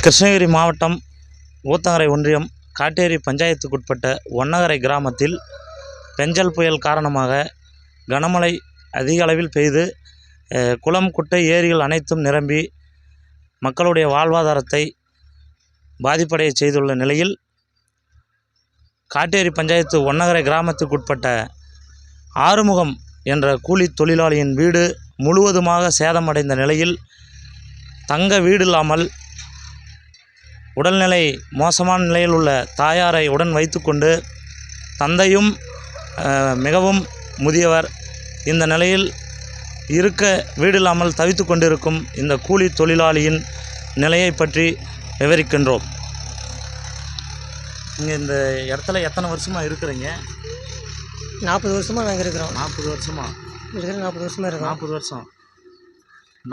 கிருஷ்ணகிரி மாவட்டம் ஊத்தங்கரை ஒன்றியம் காட்டேரி பஞ்சாயத்துக்குட்பட்ட ஒன்னகரை கிராமத்தில் பெஞ்சல் புயல் காரணமாக கனமழை அதிக அளவில் பெய்து குளம், குட்டை, ஏரிகள் அனைத்தும் நிரம்பி மக்களுடைய வாழ்வாதாரத்தை பாதிப்படைய செய்துள்ள நிலையில் காட்டேரி பஞ்சாயத்து ஒன்னகரை கிராமத்துக்குட்பட்ட ஆறுமுகம் என்ற கூலி தொழிலாளியின் வீடு முழுவதுமாக சேதமடைந்த நிலையில் தங்க வீடு இல்லாமல் உடல்நிலை மோசமான நிலையில் உள்ள தாயாரை உடன் வைத்துக்கொண்டு தந்தையும் மிகவும் முதியவர் இந்த நிலையில் இருக்க வீடு இல்லாமல் தவித்து கொண்டிருக்கும் இந்த கூலி தொழிலாளியின் நிலையை பற்றி விவரிக்கின்றோம். நீங்கள் இந்த இடத்துல எத்தனை வருஷமாக இருக்கிறீங்க? 40 வருஷமாக நாங்கள் இருக்கிறோம். 40 வருஷமா? கிட்டத்தட்ட 40 வருஷமாக இருக்கோம். 40 வருஷம்.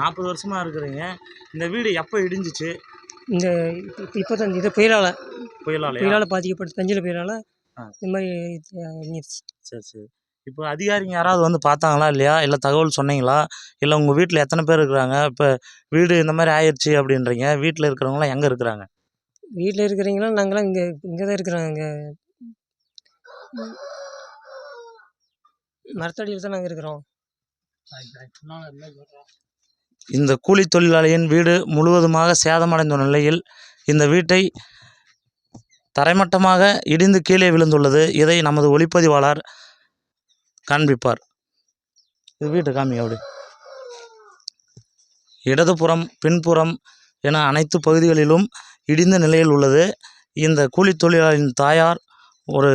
40 வருஷமாக இருக்கிறீங்க. இந்த வீடு எப்போ இடிஞ்சிச்சு? இந்த இப்போ தான் இது புயலால் பாதிக்கப்பட்டு பெஞ்சல் புயலால் இது மாதிரி இறங்கிடுச்சு. சரி. இப்போ அதிகாரிங்க யாராவது வந்து பார்த்தாங்களா இல்லையா? இல்லை தகவல் சொன்னீங்களா? இல்லை உங்கள் வீட்டில் எத்தனை பேர் இருக்கிறாங்க? இப்போ வீடு இந்த மாதிரி ஆயிடுச்சு அப்படின்றீங்க. வீட்டில் இருக்கிறவங்களாம் எங்கே இருக்கிறாங்க? வீட்டில் இருக்கிறீங்களா? நாங்களாம் இங்கே தான் இருக்கிறோம். இங்கே மரத்தடியில் தான் நாங்கள் இருக்கிறோம். இந்த கூலி தொழிலாளியின் வீடு முழுவதுமாக சேதமடைந்த நிலையில் இந்த வீட்டை தரைமட்டமாக இடிந்து கீழே விழுந்துள்ளது. இதை நமது ஒளிப்பதிவாளர் காண்பிப்பார். இது வீட்டை காமி. அப்படி இடதுபுறம், பின்புறம் என அனைத்து பகுதிகளிலும் இடிந்த நிலையில் உள்ளது. இந்த கூலி தொழிலாளியின் தாயார் ஒரு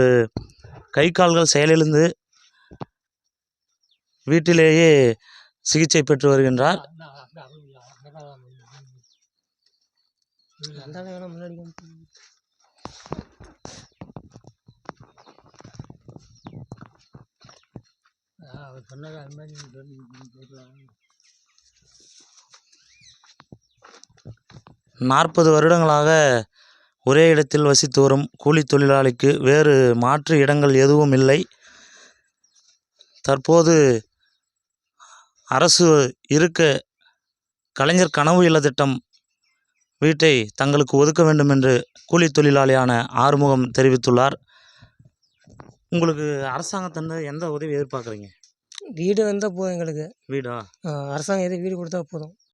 கை கால்கள் செயலிழந்து வீட்டிலேயே சிகிச்சை பெற்று வருகின்றார். நாற்பது வருடங்களாக ஒரே இடத்தில் வசித்து வரும் கூலி தொழிலாளிக்கு வேறு மாற்று இடங்கள் எதுவும் இல்லை. தற்போது அரசு இருக்க கலைஞர் கனவு இல்ல திட்டம் வீட்டை தங்களுக்கு ஒதுக்க வேண்டும் என்று கூலி தொழிலாளியான ஆறுமுகம் தெரிவித்துள்ளார். உங்களுக்கு அரசாங்கத்திலிருந்து எந்த உதவி எதிர்பார்க்குறீங்க? வீடு வந்தால் போதும் எங்களுக்கு. வீடா? அரசாங்கம் எது வீடு கொடுத்தா போதும்.